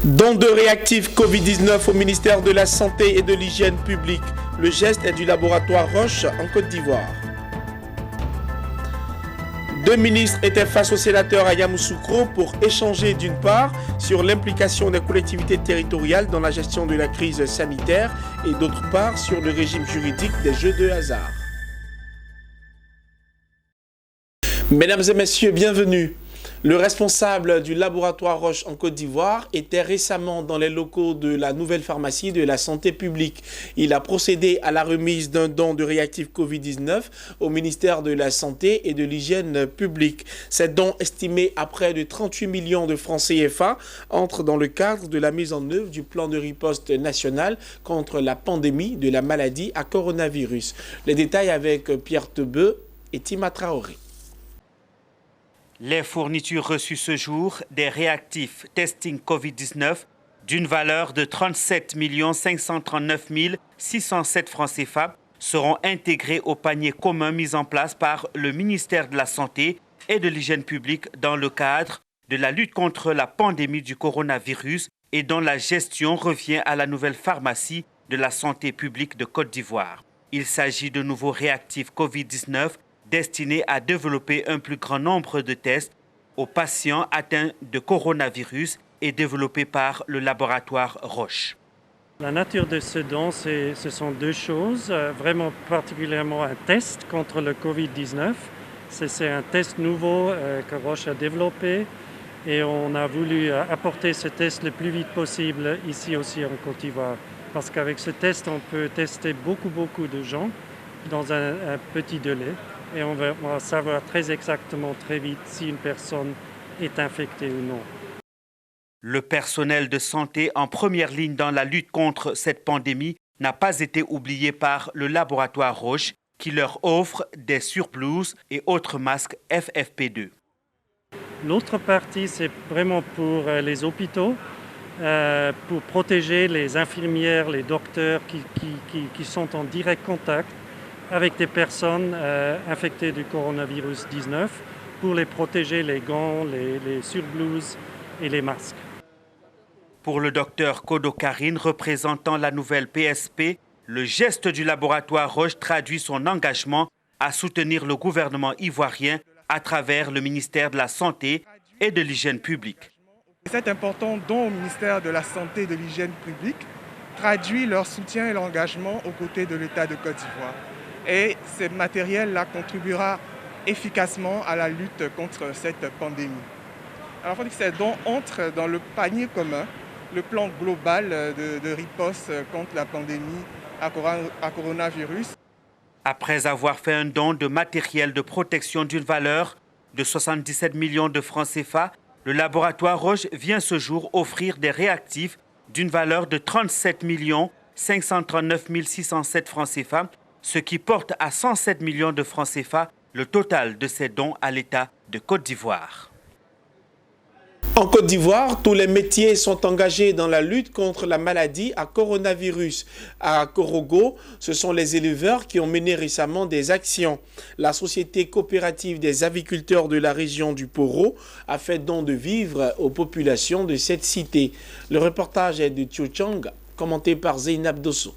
Don de réactifs Covid-19 au ministère de la Santé et de l'Hygiène publique. Le geste est du laboratoire Roche en Côte d'Ivoire. Deux ministres étaient face au sénateur à Yamoussoukro pour échanger d'une part sur l'implication des collectivités territoriales dans la gestion de la crise sanitaire et d'autre part sur le régime juridique des jeux de hasard. Mesdames et messieurs, bienvenue. Le responsable du laboratoire Roche en Côte d'Ivoire était récemment dans les locaux de la nouvelle pharmacie de la santé publique. Il a procédé à la remise d'un don de réactifs Covid-19 au ministère de la Santé et de l'Hygiène publique. Ces dons, estimés à près de 38 millions de francs CFA, entrent dans le cadre de la mise en œuvre du plan de riposte national contre la pandémie de la maladie à coronavirus. Les détails avec Pierre Tebeu et Tima Traoré. Les fournitures reçues ce jour des réactifs testing Covid-19 d'une valeur de 37 539 607 francs CFA seront intégrées au panier commun mis en place par le ministère de la Santé et de l'Hygiène publique dans le cadre de la lutte contre la pandémie du coronavirus et dont la gestion revient à la nouvelle pharmacie de la santé publique de Côte d'Ivoire. Il s'agit de nouveaux réactifs Covid-19 destinés à développer un plus grand nombre de tests aux patients atteints de coronavirus et développés par le laboratoire Roche. La nature de ce don, ce sont deux choses. Vraiment particulièrement un test contre le Covid-19. C'est un test nouveau que Roche a développé et on a voulu apporter ce test le plus vite possible ici aussi en Côte d'Ivoire. Parce qu'avec ce test, on peut tester beaucoup de gens dans un petit délai. Et on va savoir très exactement, très vite, si une personne est infectée ou non. Le personnel de santé en première ligne dans la lutte contre cette pandémie n'a pas été oublié par le laboratoire Roche qui leur offre des surblouses et autres masques FFP2. L'autre partie, c'est vraiment pour les hôpitaux, pour protéger les infirmières, les docteurs qui sont en direct contact avec des personnes infectées du coronavirus 19 pour les protéger, les gants, les surblouses et les masques. Pour le docteur Kodo Karine, représentant la nouvelle PSP, le geste du laboratoire Roche traduit son engagement à soutenir le gouvernement ivoirien à travers le ministère de la Santé et de l'Hygiène publique. Cet important don au ministère de la Santé et de l'Hygiène publique traduit leur soutien et leur engagement aux côtés de l'État de Côte d'Ivoire. Et ce matériel-là contribuera efficacement à la lutte contre cette pandémie. Alors, il faut dire que ces dons entrent dans le panier commun, le plan global de riposte contre la pandémie à coronavirus. Après avoir fait un don de matériel de protection d'une valeur de 77 millions de francs CFA, le laboratoire Roche vient ce jour offrir des réactifs d'une valeur de 37 539 607 francs CFA, ce qui porte à 107 millions de francs CFA le total de ces dons à l'État de Côte d'Ivoire. En Côte d'Ivoire, tous les métiers sont engagés dans la lutte contre la maladie à coronavirus. À Korogo, ce sont les éleveurs qui ont mené récemment des actions. La société coopérative des aviculteurs de la région du Poro a fait don de vivres aux populations de cette cité. Le reportage est de Tiochang, commenté par Zeynab Dosso.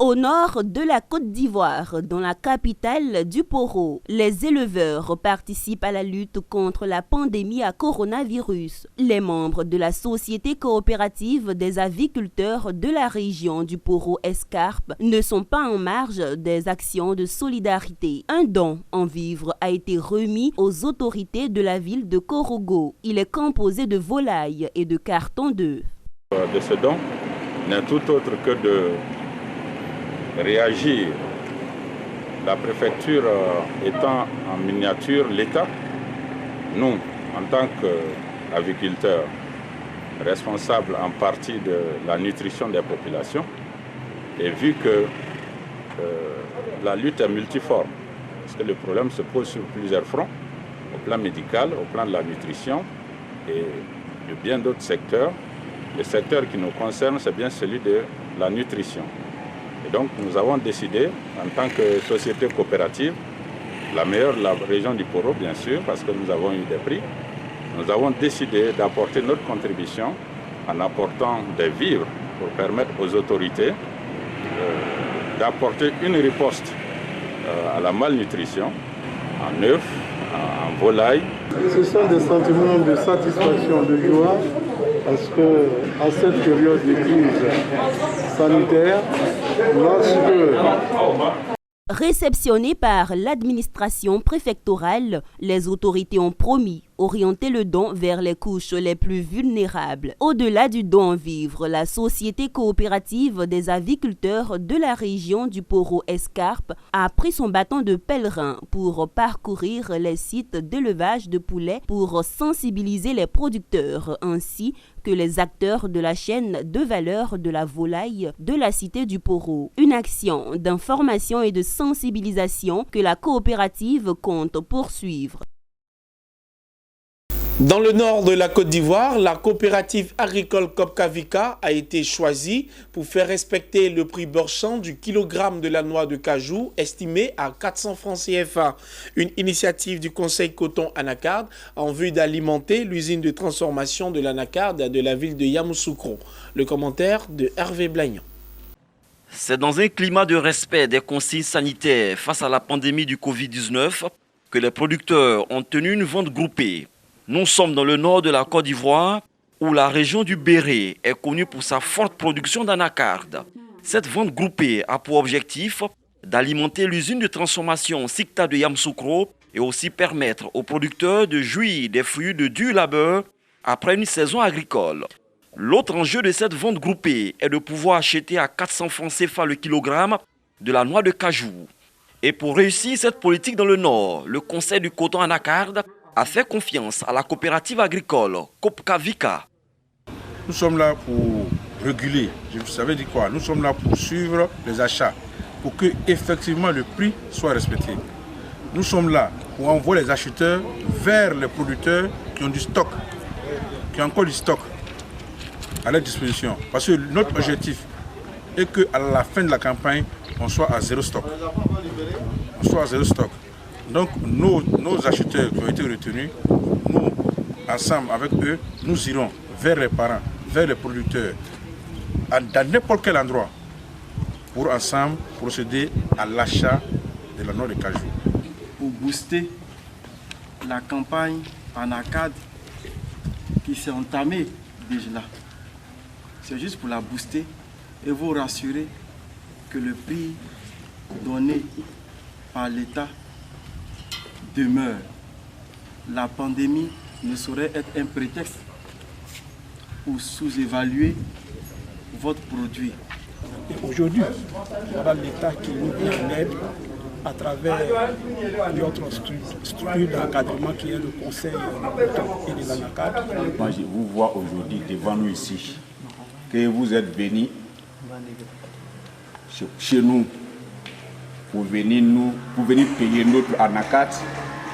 Au nord de la Côte d'Ivoire, dans la capitale du Poro, les éleveurs participent à la lutte contre la pandémie à coronavirus. Les membres de la Société coopérative des aviculteurs de la région du Poro Escarpe ne sont pas en marge des actions de solidarité. Un don en vivres a été remis aux autorités de la ville de Korogo. Il est composé de volailles et de cartons d'œufs. De ce don n'est tout autre que de réagir. La préfecture étant en miniature l'État, nous, en tant qu'agriculteurs, responsables en partie de la nutrition des populations, et vu que la lutte est multiforme, parce que le problème se pose sur plusieurs fronts, au plan médical, au plan de la nutrition et de bien d'autres secteurs. Le secteur qui nous concerne, c'est bien celui de la nutrition. Et donc nous avons décidé, en tant que société coopérative, la meilleure de la région du Poro, bien sûr, parce que nous avons eu des prix, nous avons décidé d'apporter notre contribution en apportant des vivres pour permettre aux autorités d'apporter une riposte à la malnutrition en œufs, en volaille. Ce sont des sentiments de satisfaction, de joie, parce qu'à cette période de crise sanitaire, Réceptionnés par l'administration préfectorale, les autorités ont promis orienter le don vers les couches les plus vulnérables. Au-delà du don en vivres, la Société coopérative des aviculteurs de la région du Poro-Escarpe a pris son bâton de pèlerin pour parcourir les sites d'élevage de poulets pour sensibiliser les producteurs ainsi que les acteurs de la chaîne de valeur de la volaille de la cité du Poro. Une action d'information et de sensibilisation que la coopérative compte poursuivre. Dans le nord de la Côte d'Ivoire, la coopérative agricole Copcavika a été choisie pour faire respecter le prix marchand du kilogramme de la noix de cajou estimé à 400 francs CFA. Une initiative du Conseil coton Anacarde en vue d'alimenter l'usine de transformation de l'Anacarde de la ville de Yamoussoukro. Le commentaire de Hervé Blagnan. C'est dans un climat de respect des consignes sanitaires face à la pandémie du Covid-19 que les producteurs ont tenu une vente groupée. Nous sommes dans le nord de la Côte d'Ivoire, où la région du Béret est connue pour sa forte production d'anacarde. Cette vente groupée a pour objectif d'alimenter l'usine de transformation SICTA de Yamoussoukro et aussi permettre aux producteurs de jouir des fruits de dur labeur après une saison agricole. L'autre enjeu de cette vente groupée est de pouvoir acheter à 400 francs CFA le kilogramme de la noix de cajou. Et pour réussir cette politique dans le nord, le Conseil du coton Anacarde a fait confiance à la coopérative agricole Copcavika. Nous sommes là pour réguler, vous savez dire quoi? Nous sommes là pour suivre les achats, pour que effectivement le prix soit respecté. Nous sommes là pour envoyer les acheteurs vers les producteurs qui ont du stock, qui ont encore du stock à leur disposition. Parce que notre objectif est qu'à la fin de la campagne, on soit à zéro stock. On soit à zéro stock. Donc nos acheteurs qui ont été retenus, nous, ensemble avec eux, nous irons vers les parents, vers les producteurs, dans n'importe quel endroit, pour ensemble procéder à l'achat de la noix de cajou. Pour booster la campagne Anacarde qui s'est entamée déjà là. C'est juste pour la booster et vous rassurer que le prix donné par l'État demeure. La pandémie ne saurait être un prétexte pour sous-évaluer votre produit. Aujourd'hui, voilà l'État qui nous vient en aide à travers notre structure d'encadrement qui est le Conseil du coton et de l'Anacarde. Moi, je vous vois aujourd'hui devant nous ici, que vous êtes venus chez nous pour venir payer notre anacarde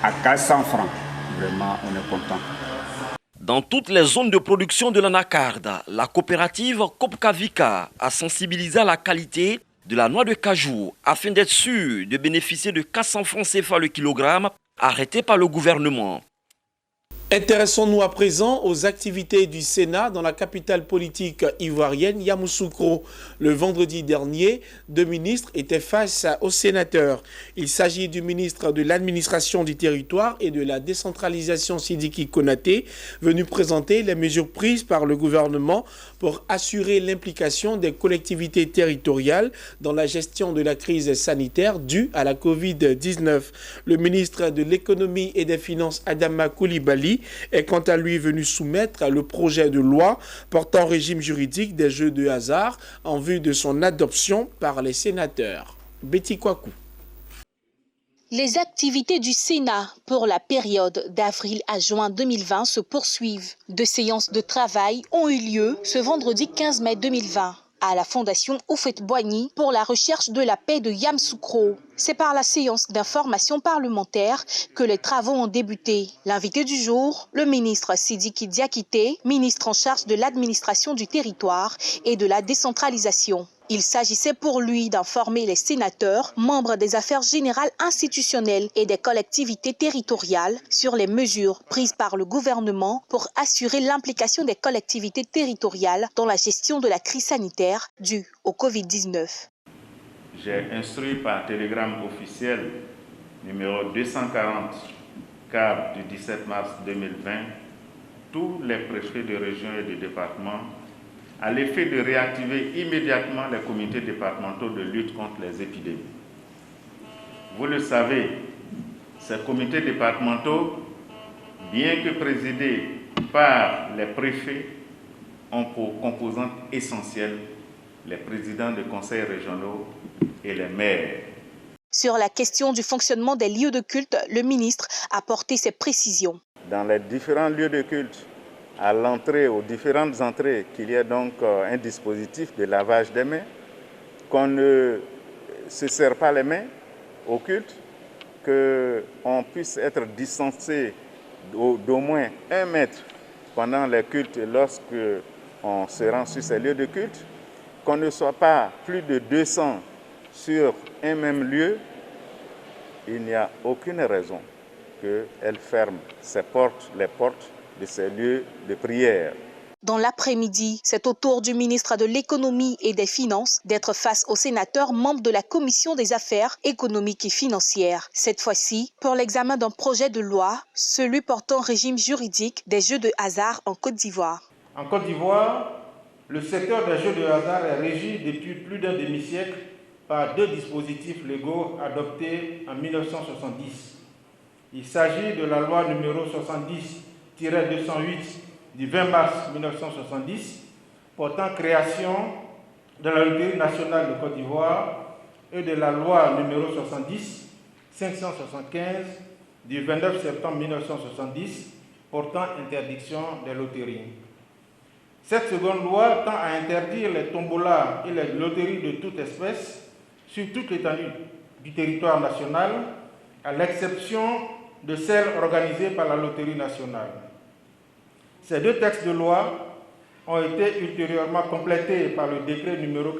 à 400 francs. Vraiment, on est content. Dans toutes les zones de production de l'anacarde, la coopérative Copcavika a sensibilisé à la qualité de la noix de cajou afin d'être sûr de bénéficier de 400 francs CFA le kilogramme arrêté par le gouvernement. Intéressons-nous à présent aux activités du Sénat dans la capitale politique ivoirienne, Yamoussoukro. Le vendredi dernier, 2 ministres étaient face aux sénateurs. Il s'agit du ministre de l'administration du territoire et de la décentralisation Sidiki Konaté, venu présenter les mesures prises par le gouvernement pour assurer l'implication des collectivités territoriales dans la gestion de la crise sanitaire due à la Covid-19. Le ministre de l'économie et des finances, Adama Koulibaly, est quant à lui venu soumettre le projet de loi portant régime juridique des jeux de hasard en vue de son adoption par les sénateurs. Betty Kwaku. Les activités du Sénat pour la période d'avril à juin 2020 se poursuivent. 2 séances de travail ont eu lieu ce vendredi 15 mai 2020. À la Fondation Houphouët-Boigny pour la recherche de la paix de Yamoussoukro. C'est par la séance d'information parlementaire que les travaux ont débuté. L'invité du jour, le ministre Sidiki Diakité, ministre en charge de l'administration du territoire et de la décentralisation. Il s'agissait pour lui d'informer les sénateurs, membres des affaires générales institutionnelles et des collectivités territoriales sur les mesures prises par le gouvernement pour assurer l'implication des collectivités territoriales dans la gestion de la crise sanitaire due au Covid-19. J'ai instruit par télégramme officiel numéro 240 CAB du 17 mars 2020 tous les préfets de région et de département à l'effet de réactiver immédiatement les comités départementaux de lutte contre les épidémies. Vous le savez, ces comités départementaux, bien que présidés par les préfets, ont pour composante essentielle les présidents de conseils régionaux et les maires. Sur la question du fonctionnement des lieux de culte, le ministre a apporté ses précisions. Dans les différents lieux de culte, à l'entrée, aux différentes entrées, qu'il y ait donc un dispositif de lavage des mains, qu'on ne se serre pas les mains au culte, qu'on puisse être distancé d'au moins 1 mètre pendant les cultes lorsque on se rend sur ces lieux de culte, qu'on ne soit pas plus de 200 sur un même lieu. Il n'y a aucune raison qu'elle ferme les portes de ces lieux de prière. Dans l'après-midi, c'est au tour du ministre de l'Économie et des Finances d'être face aux sénateurs membres de la Commission des affaires économiques et financières. Cette fois-ci, pour l'examen d'un projet de loi, celui portant régime juridique des jeux de hasard en Côte d'Ivoire. En Côte d'Ivoire, le secteur des jeux de hasard est régi depuis plus d'un demi-siècle par 2 dispositifs légaux adoptés en 1970. Il s'agit de la loi numéro 70-208 du 20 mars 1970 portant création de la Loterie nationale de Côte d'Ivoire et de la loi numéro 70-575 du 29 septembre 1970 portant interdiction des loteries. Cette seconde loi tend à interdire les tombolas et les loteries de toute espèce sur toute l'étendue du territoire national, à l'exception de celles organisées par la Loterie nationale. Ces 2 textes de loi ont été ultérieurement complétés par le décret numéro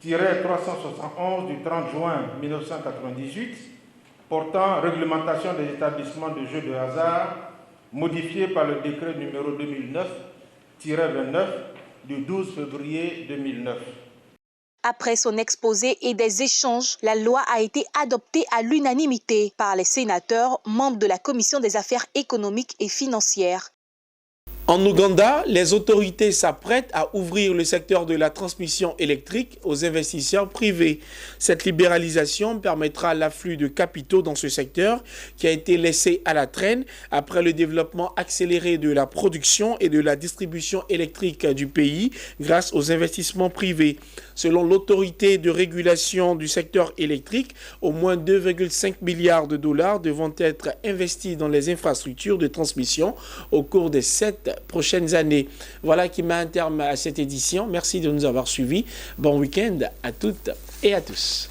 98-371 du 30 juin 1998 portant réglementation des établissements de jeux de hasard, modifié par le décret numéro 2009-29 du 12 février 2009. Après son exposé et des échanges, la loi a été adoptée à l'unanimité par les sénateurs membres de la Commission des affaires économiques et financières. En Ouganda, les autorités s'apprêtent à ouvrir le secteur de la transmission électrique aux investisseurs privés. Cette libéralisation permettra l'afflux de capitaux dans ce secteur qui a été laissé à la traîne après le développement accéléré de la production et de la distribution électrique du pays grâce aux investissements privés. Selon l'autorité de régulation du secteur électrique, au moins 2,5 milliards de dollars devront être investis dans les infrastructures de transmission au cours des 7 prochaines années. Voilà qui met un terme à cette édition. Merci de nous avoir suivis. Bon week-end à toutes et à tous.